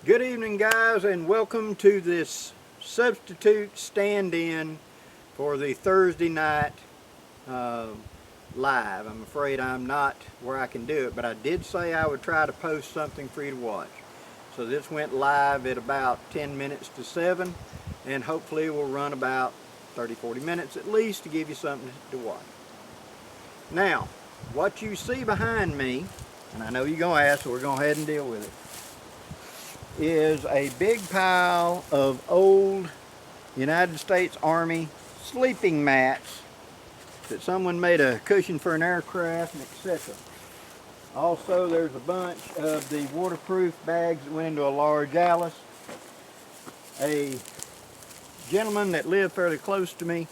Good evening, guys, and welcome to this substitute stand-in for the Thursday night live. I'm afraid I'm not where I can do it, but I did say I would try to post something for you to watch. So this went live at about 10 minutes to 7, and hopefully it will run about 30-40 minutes at least to give you something to watch. Now, what you see behind me, and I know you're going to ask, so we're going to go ahead and deal with it, is a big pile of old United States Army sleeping mats that someone made a cushion for an aircraft, and etc. Also, there's a bunch of the waterproof bags that went into a large Alice. A gentleman that lived fairly close to me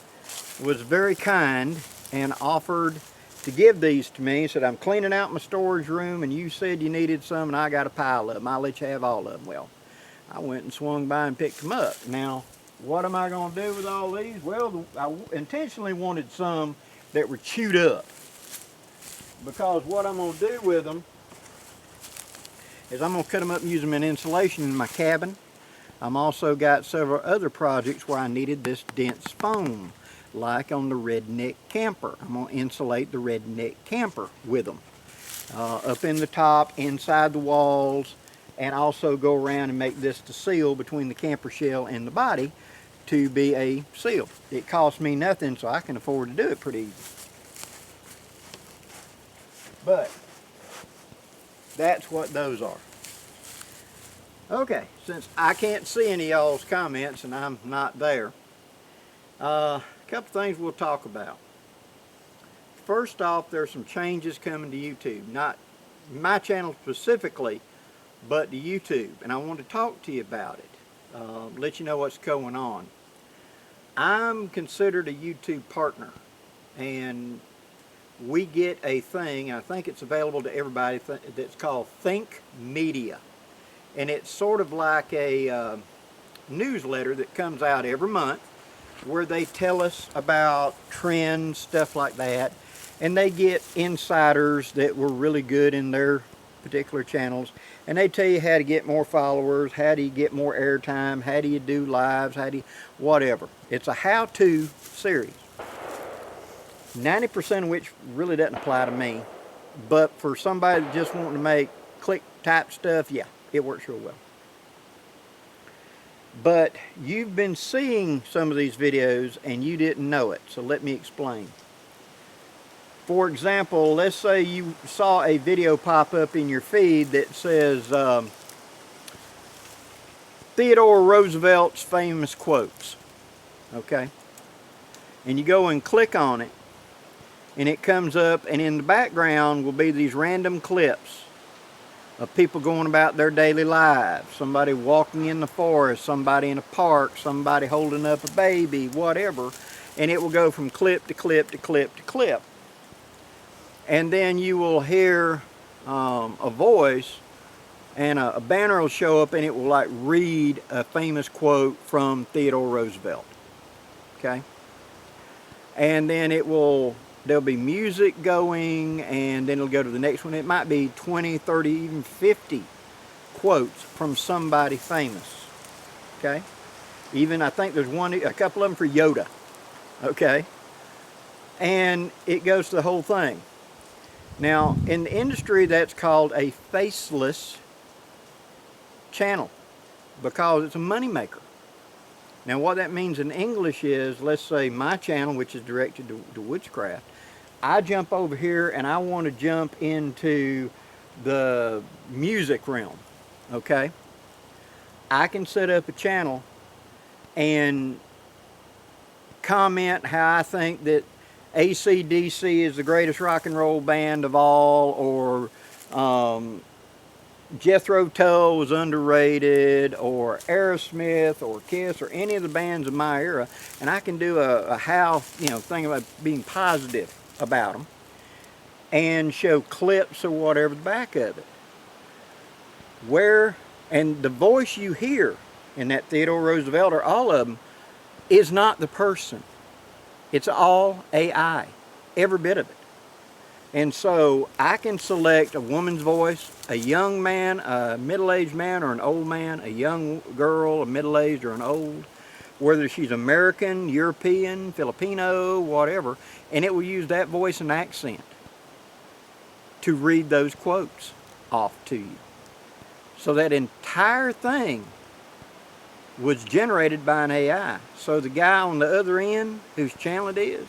was very kind and offered to give these to me. He said, I'm cleaning out my storage room and you said you needed some and I got a pile of them. I'll let you have all of them. Well, I went and swung by and picked them up. Now, what am I going to do with all these? Well, I intentionally wanted some that were chewed up, because what I'm going to do with them is I'm going to cut them up and use them in insulation in my cabin. I'm also got several other projects where I needed this dense foam, like on the redneck camper. I'm going to insulate the redneck camper with them. Up in the top, inside the walls, and also go around and make this the seal between the camper shell and the body to be a seal. It costs me nothing, so I can afford to do it pretty easy. But that's what those are. Okay, since I can't see any of y'all's comments and I'm not there, a couple things we'll talk about. First off, there's some changes coming to YouTube. Not my channel specifically, but to YouTube. And I want to talk to you about it. Let you know what's going on. I'm considered a YouTube partner. And we get a thing, I think it's available to everybody, that's called Think Media. And it's sort of like a newsletter that comes out every month where they tell us about trends, stuff like that. And they get insiders that were really good in their particular channels. And they tell you how to get more followers, how do you get more airtime, how do you do lives, how do you, whatever. It's a how-to series. 90% of which really doesn't apply to me. But for somebody just wanting to make click type stuff, yeah, it works real well. But you've been seeing some of these videos and you didn't know it, so let me explain. For example, let's say you saw a video pop up in your feed that says Theodore Roosevelt's famous quotes, okay? And you go and click on it, and it comes up, and in the background will be these random clips of people going about their daily lives. Somebody walking in the forest, somebody in a park, somebody holding up a baby, whatever. And it will go from clip to clip to clip to clip. And then you will hear a voice, and a banner will show up, and it will like read a famous quote from Theodore Roosevelt. Okay? And then there'll be music going, and then it'll go to the next one. It might be 20, 30, even 50 quotes from somebody famous. Okay? Even, I think there's a couple of them for Yoda. Okay? And it goes to the whole thing. Now, in the industry, that's called a faceless channel, because it's a moneymaker. Now, what that means in English is, let's say my channel, which is directed to witchcraft, I jump over here and I want to jump into the music realm, okay? I can set up a channel and comment how I think that AC/DC is the greatest rock and roll band of all, or Jethro Tull was underrated, or Aerosmith, or Kiss, or any of the bands of my era, and I can do a how, thing about being positive about them, and show clips or whatever the back of it. And the voice you hear in that Theodore Roosevelt, or all of them, is not the person. It's all AI, every bit of it. And so I can select a woman's voice, a young man, a middle-aged man or an old man, a young girl, a middle-aged or an old, whether she's American, European, Filipino, whatever, and it will use that voice and accent to read those quotes off to you. So that entire thing was generated by an AI. So the guy on the other end, whose channel it is,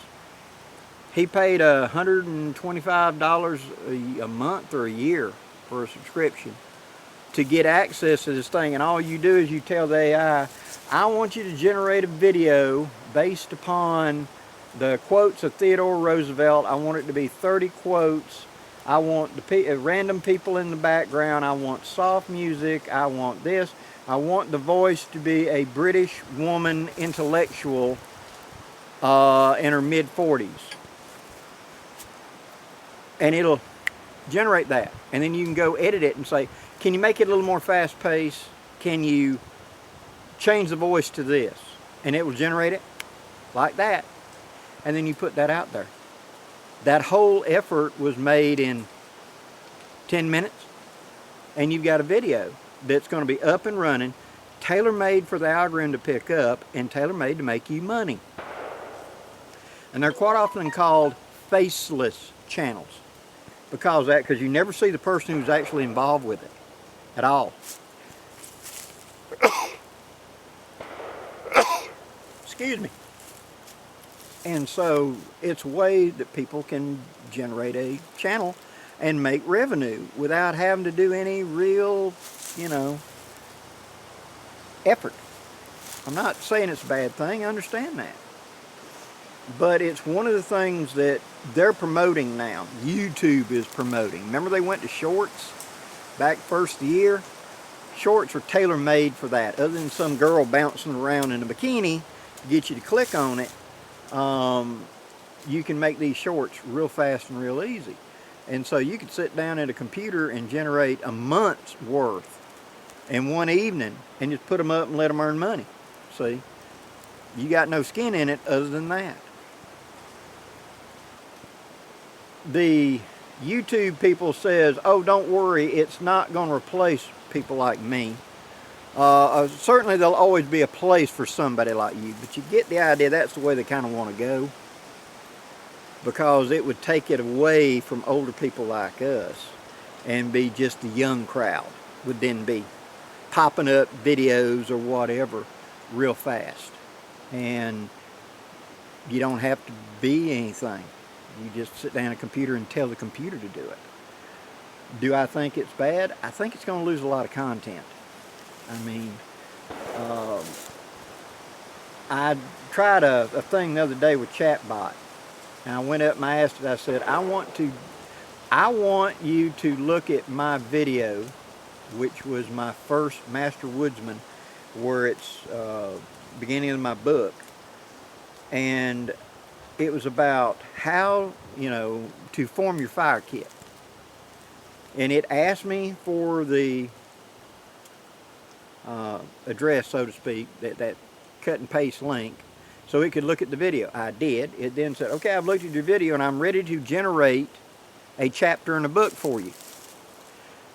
he paid $125 a month or a year for a subscription to get access to this thing. And all you do is you tell the AI, I want you to generate a video based upon the quotes of Theodore Roosevelt. I want it to be 30 quotes. I want the random people in the background. I want soft music. I want this. I want the voice to be a British woman intellectual in her mid-40s. And it'll generate that. And then you can go edit it and say, can you make it a little more fast-paced? Can you change the voice to this? And it will generate it like that. And then you put that out there. That whole effort was made in 10 minutes. And you've got a video that's going to be up and running, tailor-made for the algorithm to pick up, and tailor-made to make you money. And they're quite often called faceless channels because you never see the person who's actually involved with it at all. Excuse me. And so it's a way that people can generate a channel and make revenue without having to do any real, effort. I'm not saying it's a bad thing, I understand that. But it's one of the things that they're promoting now. YouTube is promoting. Remember they went to shorts back first of the year? Shorts are tailor-made for that. Other than some girl bouncing around in a bikini to get you to click on it, you can make these shorts real fast and real easy. And so you could sit down at a computer and generate a month's worth in one evening and just put them up and let them earn money. See? You got no skin in it other than that. The YouTube people says, oh, don't worry, it's not going to replace people like me. Certainly there'll always be a place for somebody like you, but you get the idea that's the way they kind of want to go, because it would take it away from older people like us and be just the young crowd would then be popping up videos or whatever real fast, and you don't have to be anything. You just sit down at a computer and tell the computer to do it. Do I think it's bad? I think it's going to lose a lot of content. I mean, I tried a thing the other day with Chatbot, and I went up and I asked it, I said, I want you to look at my video, which was my first Master Woodsman, where it's beginning of my book, and it was about how, to form your fire kit. And it asked me for the address, so to speak, that cut and paste link, so it could look at the video. I did. It then said, okay, I've looked at your video and I'm ready to generate a chapter in a book for you.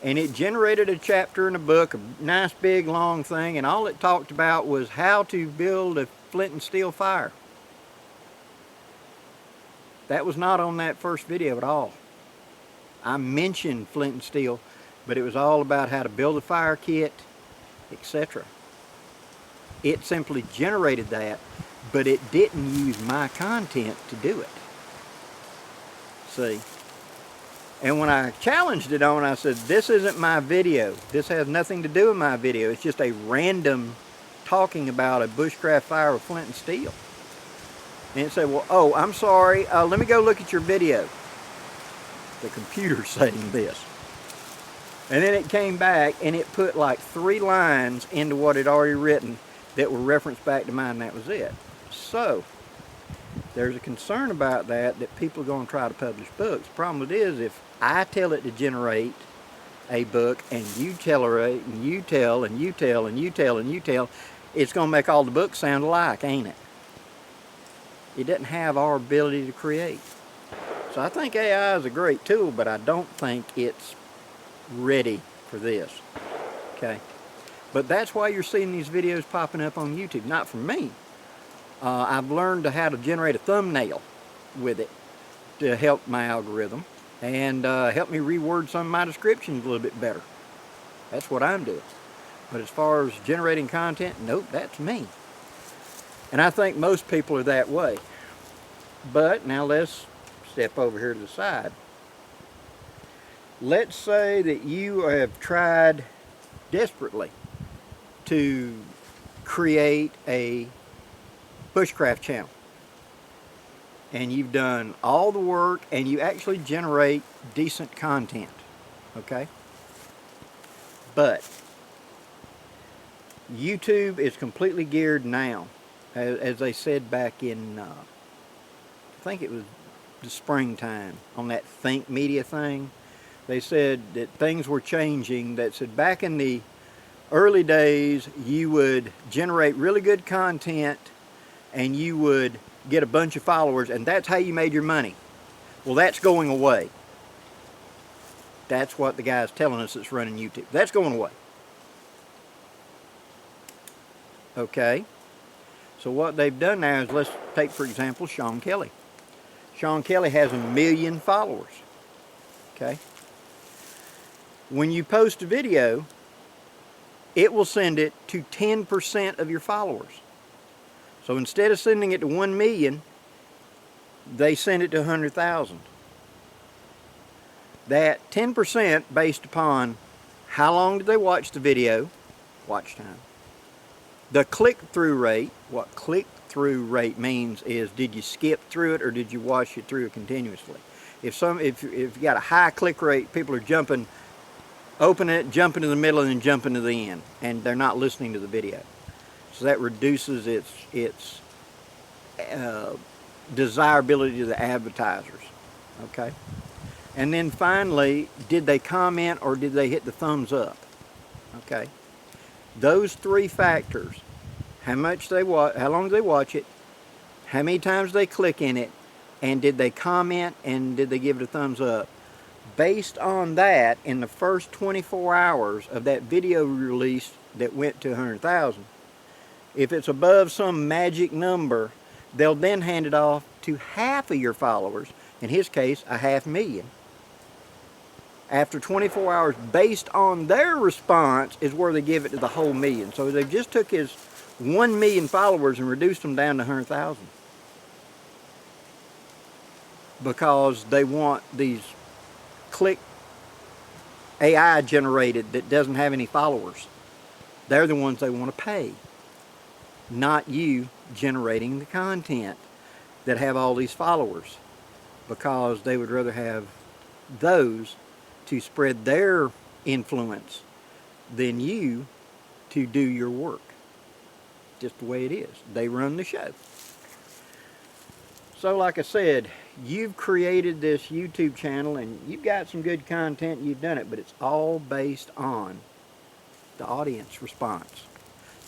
And it generated a chapter in a book, a nice big long thing, and all it talked about was how to build a flint and steel fire. That was not on that first video at all. I mentioned flint and steel, but it was all about how to build a fire kit, etc. It simply generated that, but it didn't use my content to do it. See? And when I challenged it on, I said, this isn't my video. This has nothing to do with my video. It's just a random talking about a bushcraft fire with flint and steel. And it said, well, oh, I'm sorry, let me go look at your video. The computer's saying this. And then it came back and it put like 3 lines into what it already written that were referenced back to mine, and that was it. So, there's a concern about that people are going to try to publish books. The problem with it is, if I tell it to generate a book and you tell her, and you tell, and you tell, and you tell, and you tell, it's going to make all the books sound alike, ain't it? It doesn't have our ability to create. So I think AI is a great tool, but I don't think it's ready for this. Okay. But that's why you're seeing these videos popping up on YouTube. Not from me. I've learned how to generate a thumbnail with it to help my algorithm and help me reword some of my descriptions a little bit better. That's what I'm doing. But as far as generating content, nope, that's me. And I think most people are that way. But now let's step over here to the side. Let's say that you have tried desperately to create a bushcraft channel. And you've done all the work and you actually generate decent content. Okay? But YouTube is completely geared now, as they said back in, I think it was the springtime, on that Think Media thing. They said that things were changing, that said back in the early days you would generate really good content and you would get a bunch of followers and that's how you made your money. Well, that's going away. That's what the guy's telling us that's running YouTube. That's going away. Okay, so what they've done now is, let's take for example Sean Kelly. Sean Kelly has 1 million followers. Okay, when you post a video, it will send it to 10% of your followers. So instead of sending it to 1 million, they send it to 100,000. That 10% based upon how long did they watch the video, watch time. The click-through rate, what click-through rate means is, did you skip through it or did you watch it through continuously? If you got a high click rate, people are jumping, opening it, jumping to the middle, and then jumping to the end, and they're not listening to the video. So that reduces its desirability to the advertisers. Okay. And then finally, did they comment or did they hit the thumbs up? Okay. Those three factors, how much they watch, how long they watch it, how many times they click in it, and did they comment and did they give it a thumbs up? Based on that, in the first 24 hours of that video release that went to 100,000, if it's above some magic number, they'll then hand it off to half of your followers, in his case, 500,000. After 24 hours, based on their response, is where they give it to the whole million. So they just took his 1 million followers and reduced them down to 100,000. Because they want these click AI generated that doesn't have any followers. They're the ones they want to pay. Not you generating the content that have all these followers. Because they would rather have those to spread their influence than you to do your work. Just the way it is. They run the show. So like I said, you've created this YouTube channel and you've got some good content and you've done it, but it's all based on the audience response.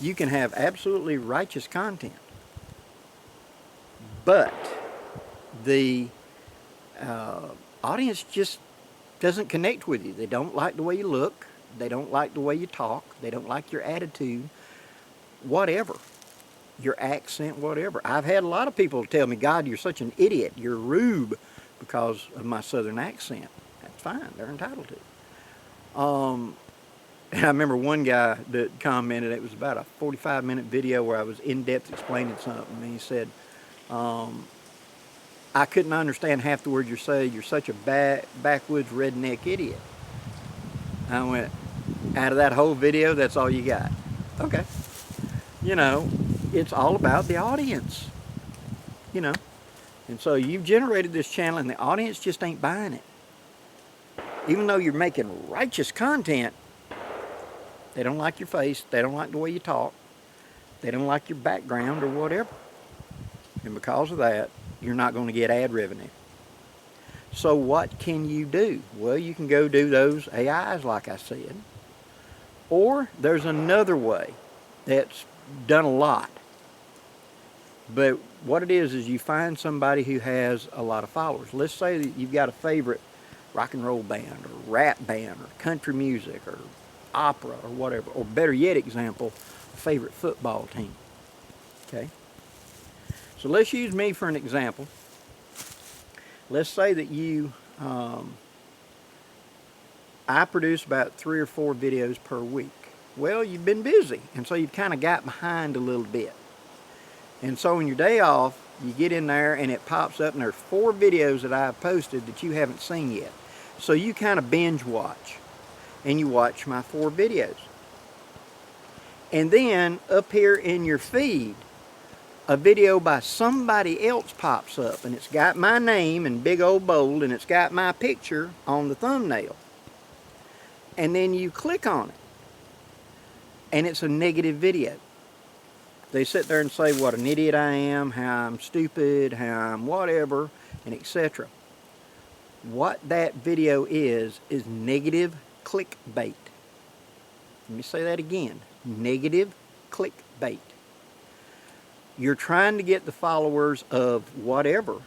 You can have absolutely righteous content, but the audience just doesn't connect with you. They don't like the way you look. They don't like the way you talk. They don't like your attitude. Whatever. Your accent, whatever. I've had a lot of people tell me, God, you're such an idiot. You're a rube because of my southern accent. That's fine. They're entitled to. And I remember one guy that commented, it was about a 45-minute video where I was in-depth explaining something. And he said, I couldn't understand half the words you're saying. You're such a backwoods redneck idiot. I went, out of that whole video, that's all you got. Okay. You know, it's all about the audience. You know. And so you've generated this channel and the audience just ain't buying it. Even though you're making righteous content, they don't like your face. They don't like the way you talk. They don't like your background or whatever. And because of that, you're not going to get ad revenue. So what can you do? Well, you can go do those AIs like I said. Or there's another way that's done a lot. But what it is you find somebody who has a lot of followers. Let's say that you've got a favorite rock and roll band or rap band or country music or opera or whatever, or better yet example, a favorite football team. Okay? So let's use me for an example. Let's say that I produce about 3 or 4 videos per week. Well, you've been busy, and so you've kind of got behind a little bit. And so on your day off, you get in there and it pops up and there's 4 videos that I've posted that you haven't seen yet. So you kind of binge watch and you watch my 4 videos. And then up here in your feed, a video by somebody else pops up and it's got my name in big old bold and it's got my picture on the thumbnail. And then you click on it and it's a negative video. They sit there and say what an idiot I am, how I'm stupid, how I'm whatever, and etc. What that video is negative clickbait. Let me say that again. Negative clickbait. You're trying to get the followers of whatever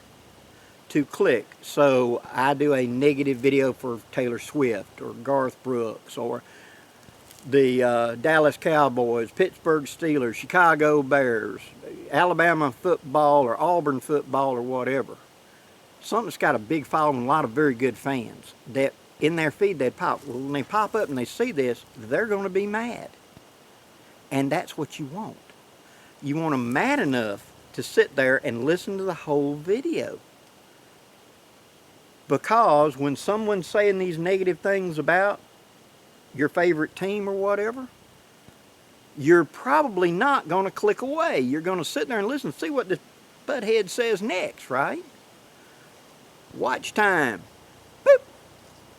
to click. So I do a negative video for Taylor Swift or Garth Brooks or the Dallas Cowboys, Pittsburgh Steelers, Chicago Bears, Alabama football or Auburn football or whatever. Something that's got a big following, a lot of very good fans that in their feed they pop. Well, when they pop up and they see this, they're going to be mad. And that's what you want. You want them mad enough to sit there and listen to the whole video. Because when someone's saying these negative things about your favorite team or whatever, you're probably not going to click away. You're going to sit there and listen, see what the butthead says next, right? Watch time. Boop.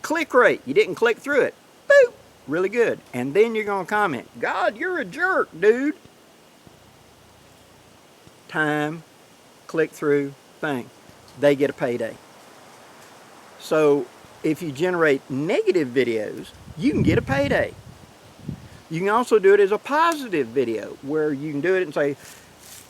Click rate. You didn't click through it. Boop. Really good. And then you're going to comment, God, you're a jerk, dude. Time, click through, thing. They get a payday. So if you generate negative videos, you can get a payday. You can also do it as a positive video where you can do it and say,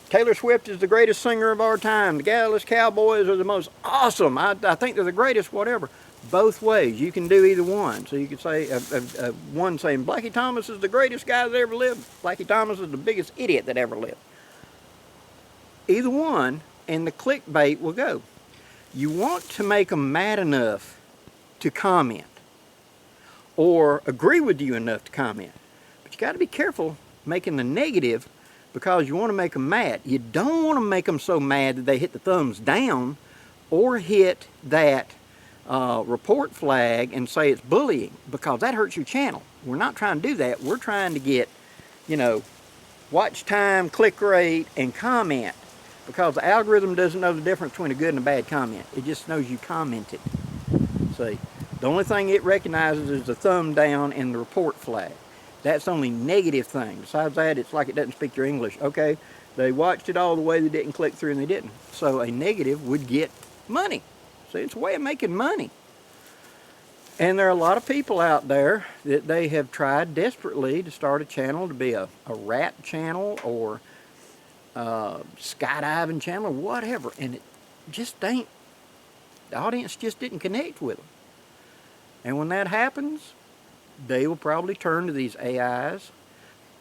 Taylor Swift is the greatest singer of our time. The Dallas Cowboys are the most awesome. I think they're the greatest, whatever. Both ways. You can do either one. So you could say, one saying, Blackie Thomas is the greatest guy that ever lived. Blackie Thomas is the biggest idiot that ever lived. Either one, and the clickbait will go. You want to make them mad enough to comment or agree with you enough to comment. But you got to be careful making the negative because you want to make them mad. You don't want to make them so mad that they hit the thumbs down or hit that report flag and say it's bullying, because that hurts your channel. We're not trying to do that. We're trying to get, watch time, click rate, and comment, because the algorithm doesn't know the difference between a good and a bad comment. It just knows you commented. See, the only thing it recognizes is the thumb down and the report flag. That's the only negative thing. Besides that, it's like it doesn't speak your English. Okay, they watched it all the way, they didn't click through and they didn't. So a negative would get money. See, it's a way of making money. And there are a lot of people out there that they have tried desperately to start a channel to be a rap channel or skydiving channel or whatever, and it just ain't, the audience just didn't connect with them. And when that happens, they will probably turn to these AIs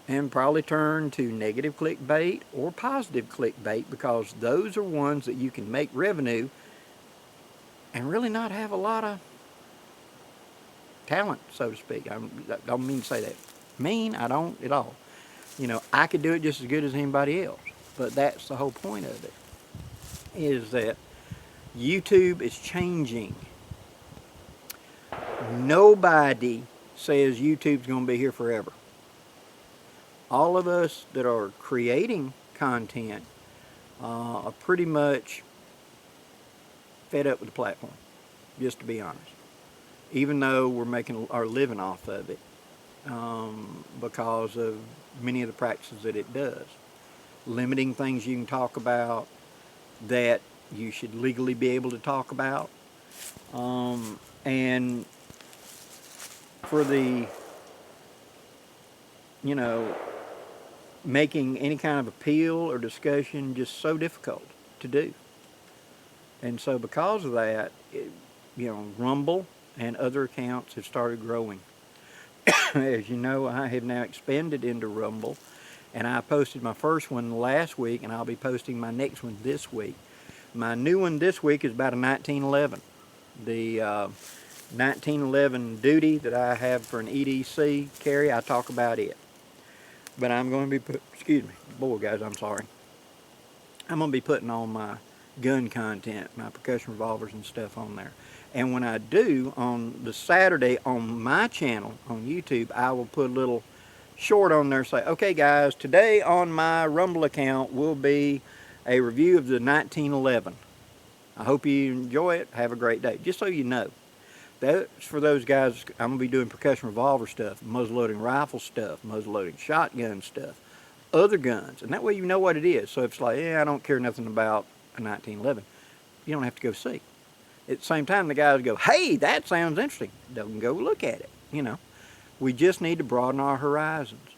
and probably turn to negative clickbait or positive clickbait, because those are ones that you can make revenue and really not have a lot of talent, so to speak. I don't mean to say that mean. I don't at all. I could do it just as good as anybody else. But that's the whole point of it, is that YouTube is changing. Nobody says YouTube's going to be here forever. All of us that are creating content are pretty much fed up with the platform, just to be honest. Even though we're making our living off of it because of many of the practices that it does. Limiting things you can talk about that you should legally be able to talk about. And for the, making any kind of appeal or discussion just so difficult to do. And so because of that, Rumble and other accounts have started growing. As you know, I have now expanded into Rumble, and I posted my first one last week, and I'll be posting my next one this week. My new one this week is about a 1911. The 1911 duty that I have for an EDC carry, I talk about it. But I'm going to be, excuse me, boy guys, I'm sorry. I'm going to be putting on my gun content, my percussion revolvers and stuff on there. And when I do, on the Saturday on my channel on YouTube, I will put a little short on there, say, okay guys, today on my Rumble account will be a review of the 1911. I hope you enjoy it. Have a great day. Just so you know. That's for those guys. I'm going to be doing percussion revolver stuff, muzzleloading rifle stuff, muzzleloading shotgun stuff, other guns. And that way you know what it is. So if it's like, yeah, I don't care nothing about a 1911, you don't have to go see. At the same time, the guys go, hey, that sounds interesting. Don't go look at it. We just need to broaden our horizons.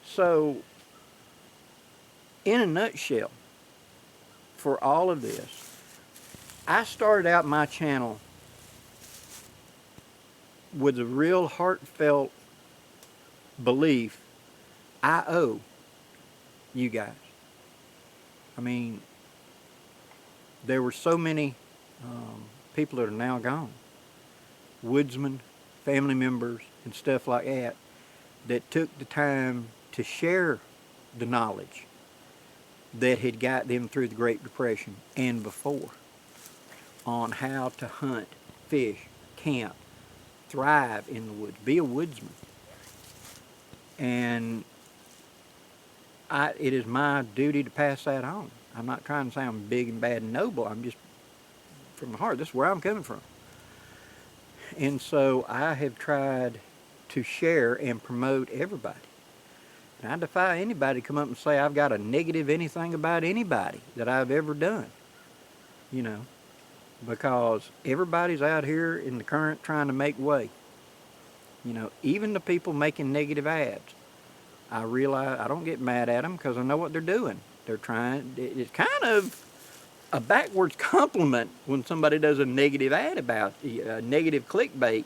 So, in a nutshell, for all of this, I started out my channel with a real heartfelt belief I owe you guys. I mean, there were so many people that are now gone, woodsmen, family members, and stuff like that, that took the time to share the knowledge that had got them through the Great Depression and before on how to hunt, fish, camp, thrive in the woods, be a woodsman. And it is my duty to pass that on. I'm not trying to sound big and bad and noble. I'm just, from the heart, this is where I'm coming from. And so I have tried to share and promote everybody. And I defy anybody to come up and say I've got a negative anything about anybody that I've ever done. Because everybody's out here in the current trying to make way. Even the people making negative ads. I realize I don't get mad at them because I know what they're doing. They're trying, it's kind of a backwards compliment when somebody does a negative ad about you. Negative clickbait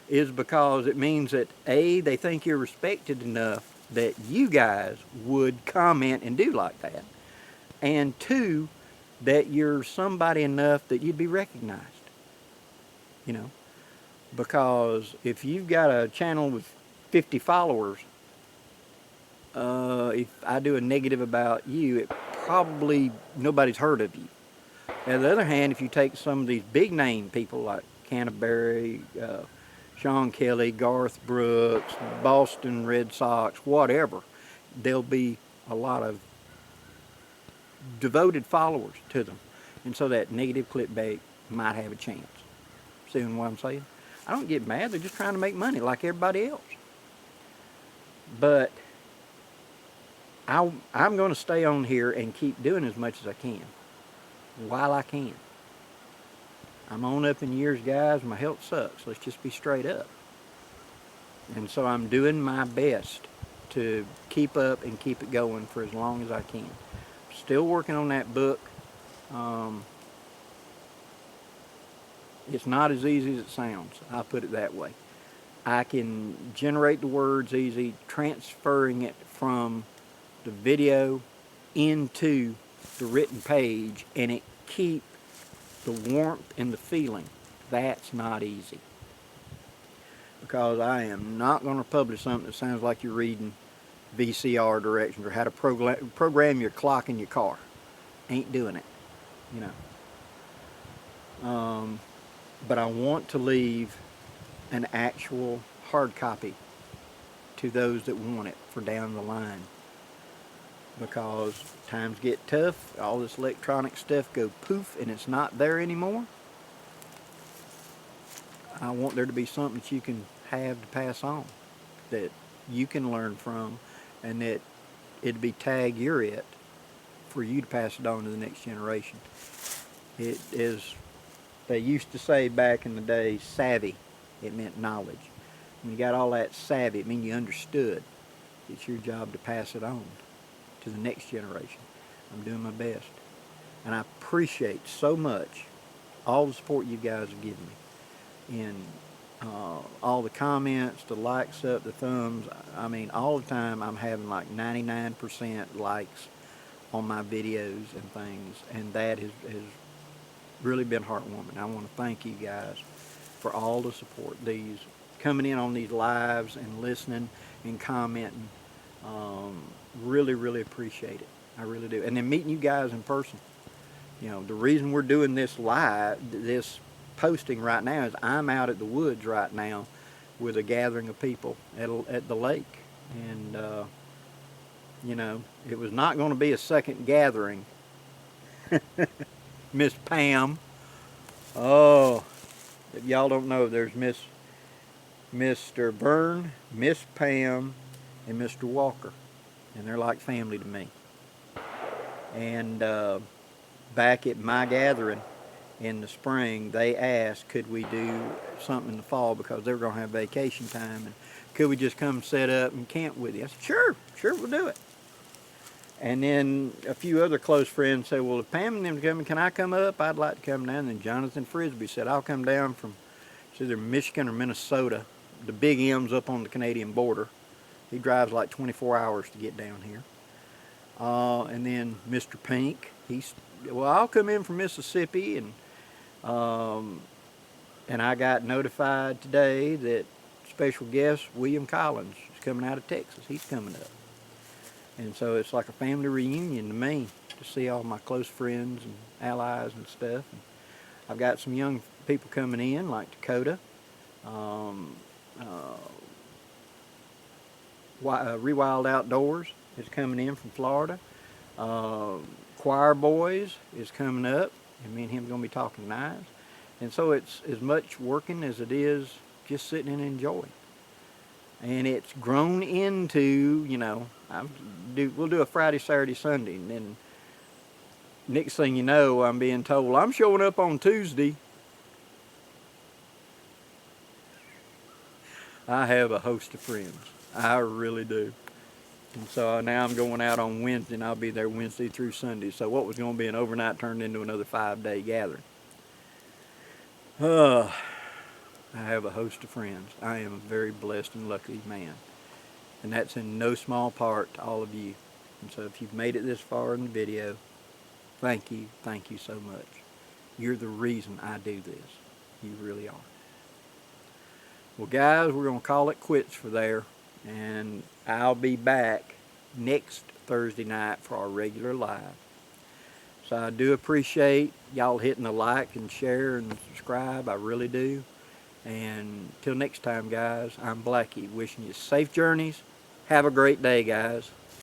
is because it means that A, they think you're respected enough that you guys would comment and do like that, and two, that you're somebody enough that you'd be recognized. Because if you've got a channel with 50 followers, if I do a negative about you, it probably nobody's heard of you. On the other hand, if you take some of these big name people like Canterbury, Sean Kelly, Garth Brooks, Boston Red Sox, whatever, there'll be a lot of devoted followers to them. And so that negative clickbait might have a chance. See what I'm saying? I don't get mad. They're just trying to make money like everybody else. But I'm going to stay on here and keep doing as much as I can while I can. I'm on up in years, guys. My health sucks. Let's just be straight up. And so I'm doing my best to keep up and keep it going for as long as I can. Still working on that book. It's not as easy as it sounds. I'll put it that way. I can generate the words easy, transferring it from the video into the written page, and it keep the warmth and the feeling. That's not easy. Because I am not going to publish something that sounds like you're reading VCR directions or how to program your clock in your car. Ain't doing it, but I want to leave an actual hard copy to those that want it for down the line. Because times get tough, all this electronic stuff go poof and it's not there anymore. I want there to be something that you can have to pass on, that you can learn from, and that it'd be tag you're it for you to pass it on to the next generation. It is, they used to say back in the day, savvy. It meant knowledge. When you got all that savvy, it means you understood. It's your job to pass it on to the next generation. I'm doing my best. And I appreciate so much all the support you guys have given me. And all the comments, the likes up, the thumbs. I mean, all the time I'm having like 99% likes on my videos and things. And that has really been heartwarming. I want to thank you guys for all the support. These coming in on these lives and listening and commenting. Really, really appreciate it. I really do. And then meeting you guys in person. You know, the reason we're doing this live, this posting right now, is I'm out at the woods right now with a gathering of people at the lake. And, you know, it was not going to be a second gathering. Miss Pam. Oh, if y'all don't know, there's Mr. Byrne, Miss Pam, and Mr. Walker. And they're like family to me. And back at my gathering in the spring, they asked, could we do something in the fall because they were going to have vacation time, and could we just come set up and camp with you? I said, sure, we'll do it. And then a few other close friends said, well, if Pam and them are coming, can I come up? I'd like to come down. And then Jonathan Frisbee said, I'll come down from, it's either Michigan or Minnesota. The Big M's up on the Canadian border. He drives like 24 hours to get down here. And then Mr. Pink, well, I'll come in from Mississippi. And I got notified today that special guest William Collins is coming out of Texas. He's coming up. And so it's like a family reunion to me to see all my close friends and allies and stuff. And I've got some young people coming in like Dakota. Rewild Outdoors is coming in from Florida. Choir Boys is coming up, and me and him are going to be talking knives. And so it's as much working as it is just sitting and enjoying. And it's grown into, you know, we'll do a Friday, Saturday, Sunday, and then next thing you know, I'm being told, I'm showing up on Tuesday. I have a host of friends. I really do. And so now I'm going out on Wednesday, and I'll be there Wednesday through Sunday. So what was going to be an overnight turned into another 5-day gathering. I have a host of friends. I am a very blessed and lucky man. And that's in no small part to all of you. And so if you've made it this far in the video, thank you so much. You're the reason I do this. You really are. Well, guys, we're going to call it quits for there. And I'll be back next Thursday night for our regular live. So I do appreciate y'all hitting the like and share and subscribe. I really do. And till next time, guys, I'm Blackie, wishing you safe journeys. Have a great day, guys.